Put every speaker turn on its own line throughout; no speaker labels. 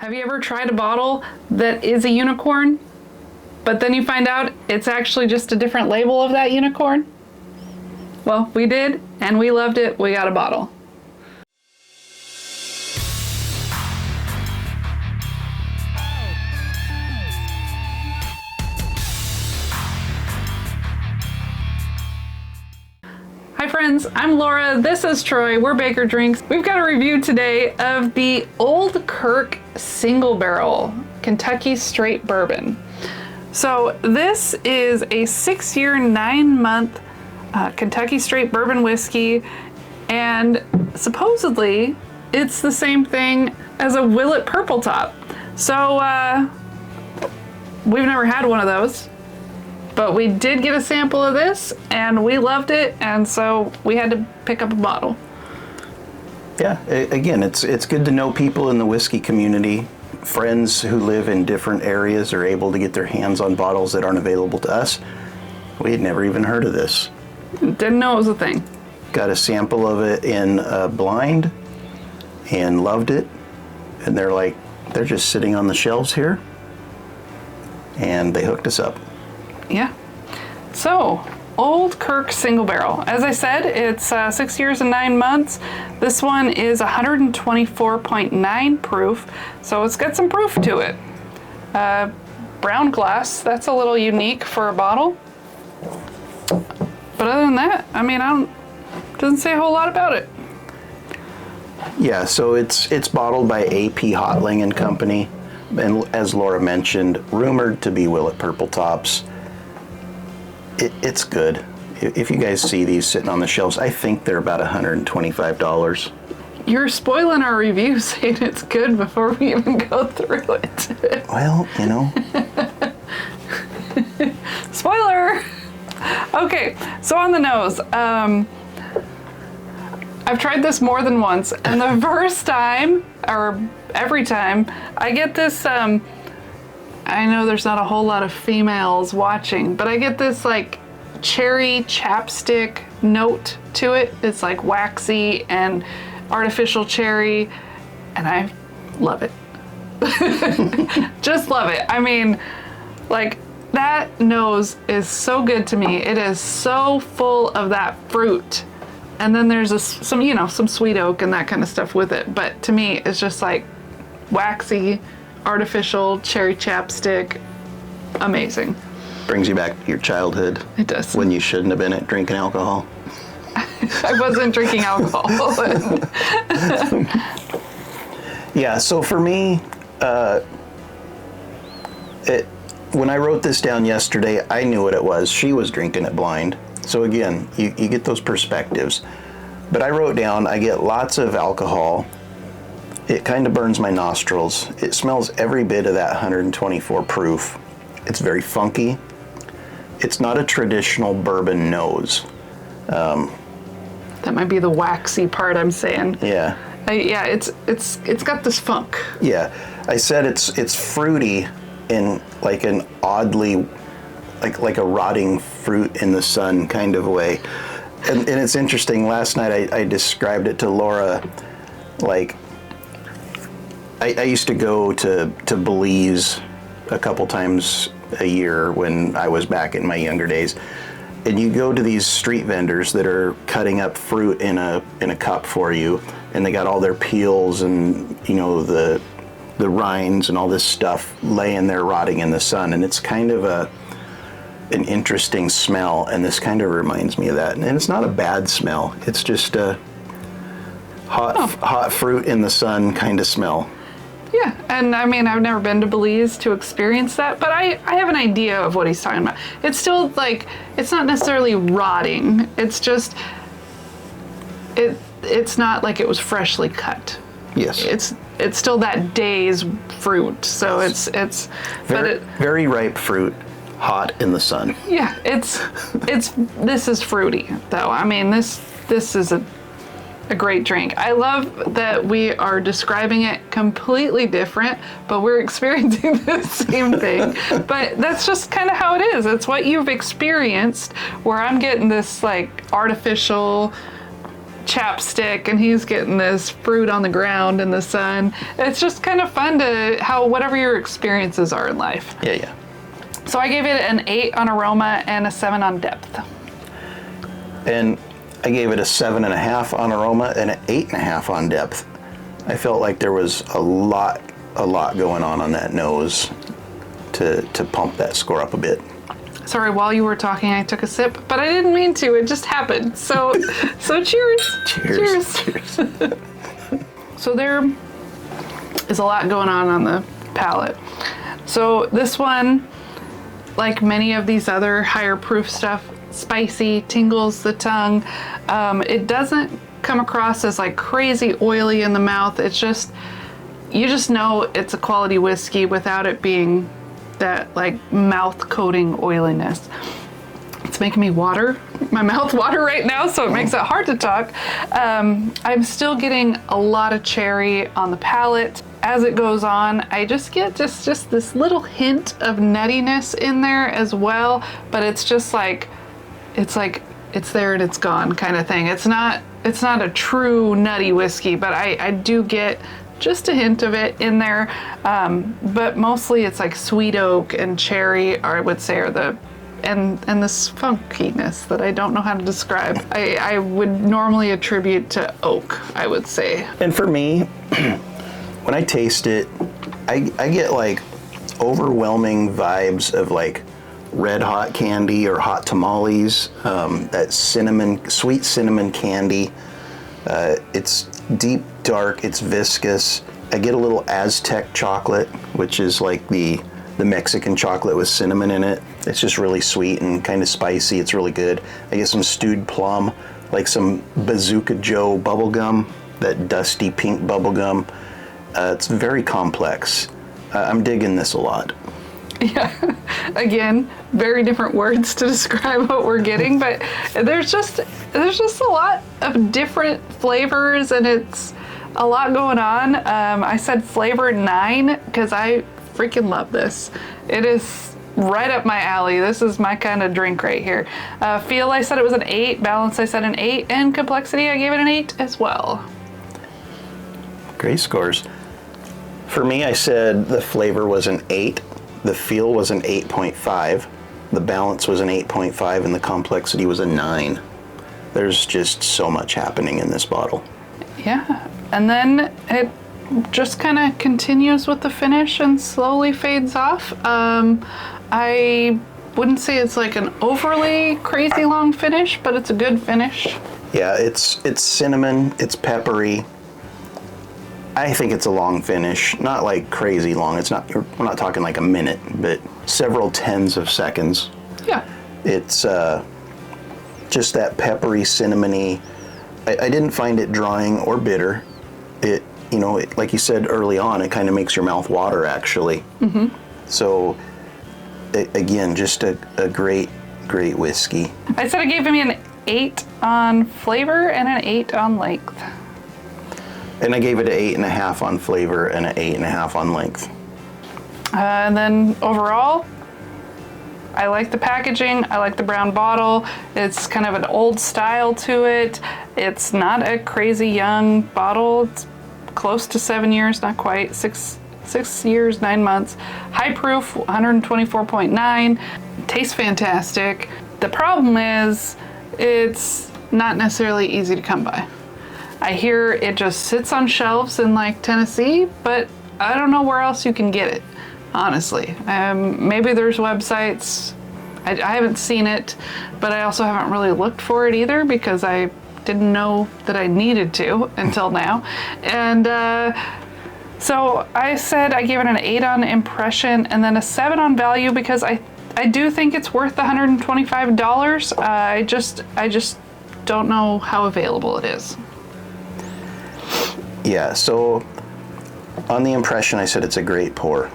Have you ever tried a bottle that is a unicorn, but then you find out it's actually just a different label of that unicorn? Well, we did, and we loved it. We got a bottle. Hi friends, I'm Laura, this is Troy, we're Baker Drinks. We've got a review today of the Old Kirk Single Barrel Kentucky Straight Bourbon. So this is a 6-year, 9-month Kentucky Straight Bourbon whiskey, and supposedly it's the same thing as a Willet Purple Top. So we've never had one of those. But we did get a sample of this, and we loved it, and so we had to pick up a bottle.
Yeah, again, it's good to know people in the whiskey community. Friends who live in different areas are able to get their hands on bottles that aren't available to us. We had never even heard of this.
Didn't know it was a thing.
Got a sample of it in blind and loved it. And they're just sitting on the shelves here. And they hooked us up.
Yeah. So, Old Kirk Single Barrel. As I said, it's 6 years and 9 months. This one is 124.9 proof, so it's got some proof to it. Brown glass, that's a little unique for a bottle. But other than that, I mean, doesn't say a whole lot about it.
Yeah, so it's bottled by AP Hotling and Company, and as Laura mentioned, rumored to be Willet Purple Tops. It's good. If you guys see these sitting on the shelves, I think they're about $125.
You're spoiling our review saying it's good before we even go through it.
Well, you know.
Spoiler! Okay, so on the nose, I've tried this more than once, and the first time, or every time, I get this, I know there's not a whole lot of females watching, but I get this like cherry chapstick note to it. It's like waxy and artificial cherry, and I love it. Just love it. I mean, like, that nose is so good to me. It is so full of that fruit. And then there's some sweet oak and that kind of stuff with it. But to me, it's just like waxy, artificial cherry chapstick. Amazing.
Brings you back to your childhood.
It does.
When you shouldn't have been drinking alcohol.
I wasn't drinking alcohol.
Yeah, so for me, when I wrote this down yesterday, I knew what it was. She was drinking it blind. So again, you get those perspectives. But I wrote down, I get lots of alcohol. It kind of burns my nostrils. It smells every bit of that 124 proof. It's very funky. It's not a traditional bourbon nose.
That might be the waxy part I'm saying.
Yeah.
Yeah, it's got this funk.
Yeah, I said it's fruity in like an oddly, like a rotting fruit in the sun kind of way. And it's interesting, last night I described it to Laura, like, I used to go to Belize a couple times a year when I was back in my younger days. And you go to these street vendors that are cutting up fruit in a cup for you, and they got all their peels and, you know, the rinds and all this stuff laying there rotting in the sun. And it's kind of an interesting smell, and this kind of reminds me of that. And it's not a bad smell. It's just a hot fruit in the sun kind of smell.
Yeah, and I mean, I've never been to Belize to experience that, but I have an idea of what he's talking about. It's still like, it's not necessarily rotting. It's just, it's not like it was freshly cut.
Yes.
It's still that day's fruit, so
yes.
it's
very ripe fruit, hot in the sun.
Yeah, this is fruity though. I mean, this is a great drink. I love that we are describing it completely different, but we're experiencing the same thing. But that's just kind of how it is. It's what you've experienced, where I'm getting this like artificial chapstick and he's getting this fruit on the ground in the sun. It's just kind of fun to whatever your experiences are in life.
Yeah.
So I gave it an 8 on aroma and a 7 on depth.
And I gave it a 7.5 on aroma and an 8.5 on depth. I felt like there was a lot going on that nose to pump that score up a bit.
Sorry, while you were talking, I took a sip, but I didn't mean to. It just happened. So cheers.
Cheers.
So there is a lot going on the palate. So this one, like many of these other higher proof stuff, spicy, tingles the tongue. It doesn't come across as like crazy oily in the mouth. It's just, you just know it's a quality whiskey without it being that like mouth coating oiliness. It's making me my mouth water right now, so it makes it hard to talk. I'm still getting a lot of cherry on the palate. As it goes on, I just get just this little hint of nuttiness in there as well, but it's just like, it's there and it's gone kind of thing. It's not a true nutty whiskey, but I do get just a hint of it in there. But mostly it's like sweet oak and cherry, or I would say are and this funkiness that I don't know how to describe. I would normally attribute to oak, I would say.
And for me, when I taste it, I get like overwhelming vibes of like red hot candy or hot tamales, that sweet cinnamon candy. It's deep, dark, it's viscous. I get a little Aztec chocolate, which is like the Mexican chocolate with cinnamon in it. It's just really sweet and kind of spicy. It's really good. I get some stewed plum, like some Bazooka Joe bubblegum, that dusty pink bubblegum. It's very complex. I'm digging this a lot.
Yeah, again, very different words to describe what we're getting, but there's just a lot of different flavors and it's a lot going on. I said flavor 9 because I freaking love this. It is right up my alley. This is my kind of drink right here. Feel, I said it was an 8. Balance, I said an 8. And complexity, I gave it an 8 as well.
Great scores. For me, I said the flavor was an 8. The feel was an 8.5, the balance was an 8.5, and the complexity was a 9. There's just so much happening in this bottle.
Yeah, and then it just kind of continues with the finish and slowly fades off. I wouldn't say it's like an overly crazy long finish, but it's a good finish.
Yeah, it's cinnamon, it's peppery. I think it's a long finish, not like crazy long. We're not talking like a minute, but several tens of seconds.
Yeah.
It's just that peppery, cinnamony. I didn't find it drying or bitter. It, like you said early on, it kind of makes your mouth water actually. Mm-hmm. So, again, just a great whiskey.
I said I gave him an 8 on flavor and an 8 on length.
And I gave it an 8.5 on flavor and an 8.5 on length.
And then overall, I like the packaging. I like the brown bottle. It's kind of an old style to it. It's not a crazy young bottle. It's close to 7 years, not quite. 6 years, 9 months. High proof, 124.9. Tastes fantastic. The problem is it's not necessarily easy to come by. I hear it just sits on shelves in like Tennessee, but I don't know where else you can get it, honestly. Maybe there's websites. I haven't seen it, but I also haven't really looked for it either because I didn't know that I needed to until now. And so I said I gave it an 8 on impression and then a 7 on value because I do think it's worth the $125. I just don't know how available it is.
Yeah, so on the impression, I said it's a great pour.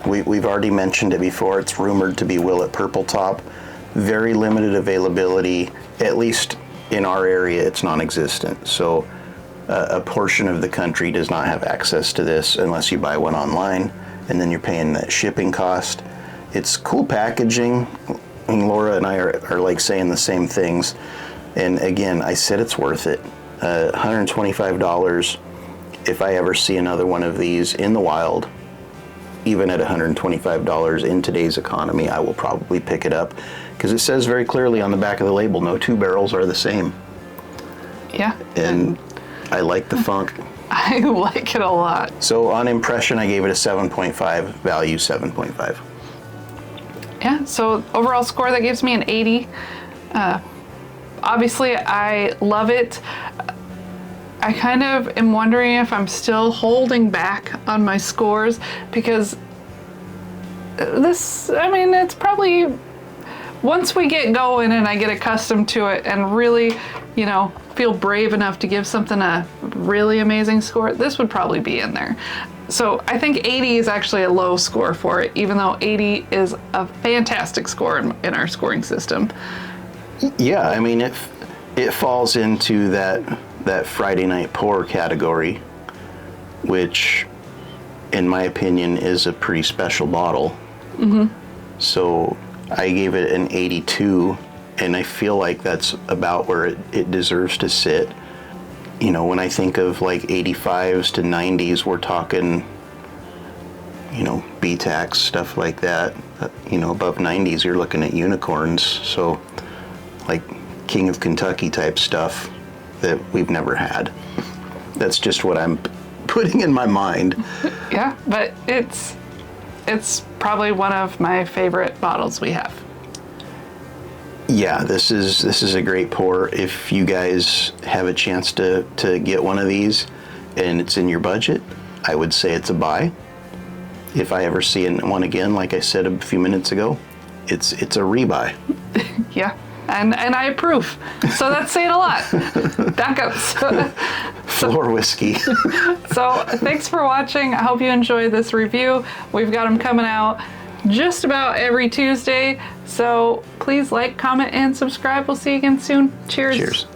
We've already mentioned it before. It's rumored to be Willet Purple Top. Very limited availability. At least in our area, it's non-existent. So a portion of the country does not have access to this unless you buy one online, and then you're paying that shipping cost. It's cool packaging. And Laura and I are like saying the same things. And again, I said it's worth it. $125. If I ever see another one of these in the wild, even at $125 in today's economy, I will probably pick it up because it says very clearly on the back of the label, no two barrels are the same.
Yeah.
And I like the funk.
I like it a lot.
So on impression, I gave it a 7.5, value 7.5.
Yeah, so overall score, that gives me an 80. Obviously, I love it. I kind of am wondering if I'm still holding back on my scores because it's probably, once we get going and I get accustomed to it and really, feel brave enough to give something a really amazing score, this would probably be in there. So I think 80 is actually a low score for it, even though 80 is a fantastic score in our scoring system.
Yeah, I mean, it falls into that Friday night pour category, which, in my opinion, is a pretty special bottle. Mm-hmm. So I gave it an 82, and I feel like that's about where it deserves to sit. When I think of like 85s to 90s, we're talking, B-Tax, stuff like that. Above 90s, you're looking at unicorns. So like King of Kentucky type stuff that we've never had. That's just what I'm putting in my mind.
Yeah, but it's probably one of my favorite bottles we have.
Yeah, this is a great pour. If you guys have a chance to get one of these and it's in your budget, I would say it's a buy. If I ever see one again, like I said a few minutes ago, it's a rebuy.
Yeah, and I approve. So that's saying a lot. Backups.
Floor whiskey.
So thanks for watching. I hope you enjoyed this review. We've got them coming out just about every Tuesday. So please like, comment, and subscribe. We'll see you again soon. Cheers.
Cheers.